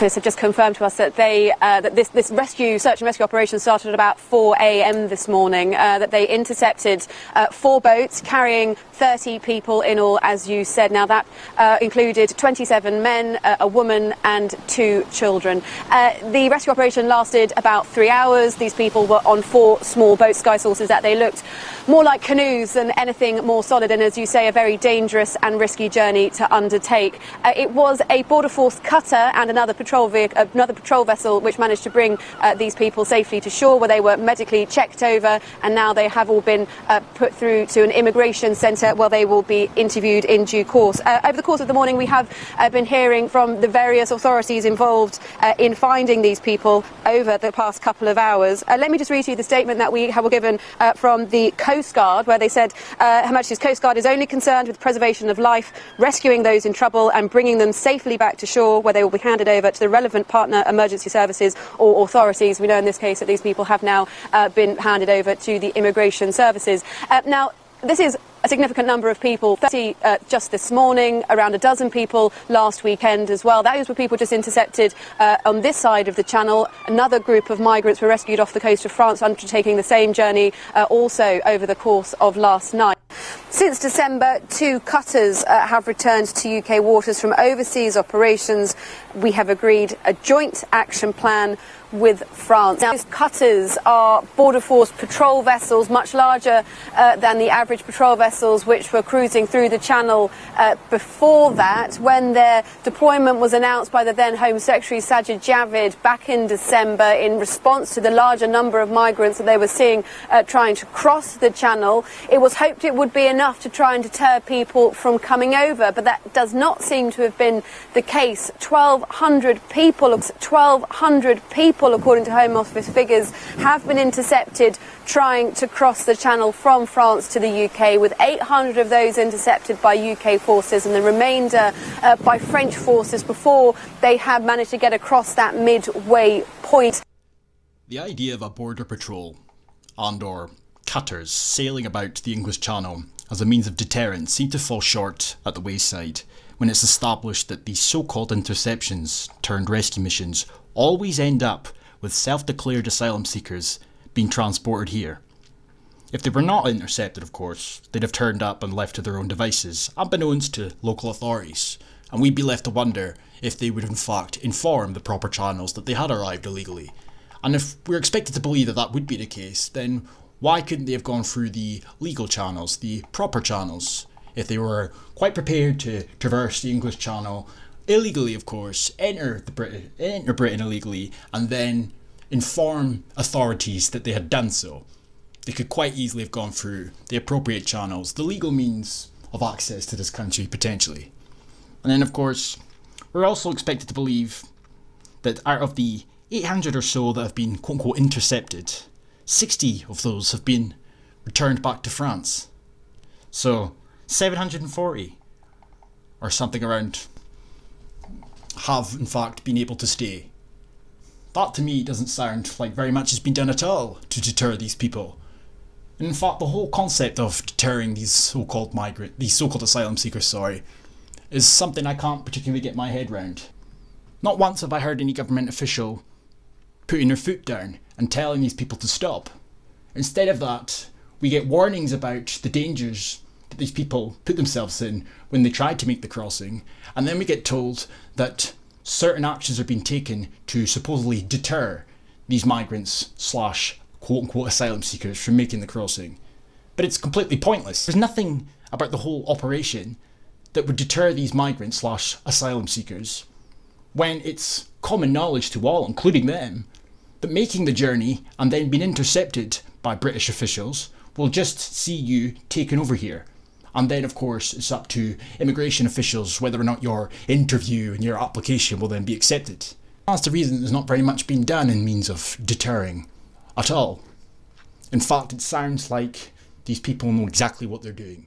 Office have just confirmed to us that this search and rescue operation started at about 4 a.m. this morning, that they intercepted 4 boats carrying 30 people in all, as you said. Now, that included 27 men, a woman and 2 children. The rescue operation lasted about 3 hours. These people were on 4 small boats. Sky sources that they looked more like canoes than anything more solid, and as you say, a very dangerous and risky journey to undertake. It was a Border Force cutter and another patrol vessel which managed to bring these people safely to shore, where they were medically checked over, and now they have all been put through to an immigration centre where they will be interviewed in due course. Over the course of the morning, we have been hearing from the various authorities involved in finding these people over the past couple of hours. Let me just read you the statement that we were given from the Coast Guard, where they said Her Majesty's Coast Guard is only concerned with preservation of life, rescuing those in trouble and bringing them safely back to shore, where they will be handed over to the relevant partner emergency services or authorities. We know in this case that these people have now been handed over to the immigration services. Now, this is a significant number of people, 30 just this morning, around a dozen people last weekend as well. Those were people just intercepted on this side of the channel. Another group of migrants were rescued off the coast of France, undertaking the same journey also over the course of last night. Since December, 2 cutters have returned to UK waters from overseas operations. We have agreed a joint action plan with France. Now, these cutters are Border Force patrol vessels, much larger than the average patrol vessels which were cruising through the channel before that, when their deployment was announced by the then Home Secretary Sajid Javid back in December in response to the larger number of migrants that they were seeing trying to cross the channel. It was hoped it would be enough to try and deter people from coming over, but that does not seem to have been the case. 1,200 people, according to Home Office figures, have been intercepted trying to cross the channel from France to the UK, with 800 of those intercepted by UK forces and the remainder by French forces before they have managed to get across that midway point. The idea of a border patrol and/or cutters sailing about the English Channel as a means of deterrence seemed to fall short at the wayside when it's established that these so-called interceptions turned rescue missions always end up with self-declared asylum seekers being transported here. If they were not intercepted, of course, they'd have turned up and left to their own devices, unbeknownst to local authorities, and we'd be left to wonder if they would in fact inform the proper channels that they had arrived illegally. And if we're expected to believe that that would be the case, then why couldn't they have gone through the legal channels, the proper channels, if they were quite prepared to traverse the English Channel illegally, of course, enter Britain illegally, and then inform authorities that they had done so? They could quite easily have gone through the appropriate channels, the legal means of access to this country, potentially. And then, of course, we're also expected to believe that out of the 800 or so that have been quote-unquote intercepted, 60 of those have been returned back to France. So 740 or something around have in fact been able to stay. That to me doesn't sound like very much has been done at all to deter these people. And in fact, the whole concept of deterring these so-called asylum seekers, is something I can't particularly get my head round. Not once have I heard any government official putting their foot down and telling these people to stop. Instead of that, we get warnings about the dangers that these people put themselves in when they tried to make the crossing, and then we get told that certain actions are being taken to supposedly deter these migrants / quote-unquote asylum seekers from making the crossing. But it's completely pointless. There's nothing about the whole operation that would deter these migrants / asylum seekers, when it's common knowledge to all, including them, that making the journey and then being intercepted by British officials will just see you taken over here. And then, of course, it's up to immigration officials whether or not your interview and your application will then be accepted. That's the reason there's not very much being done in means of deterring at all. In fact, it sounds like these people know exactly what they're doing.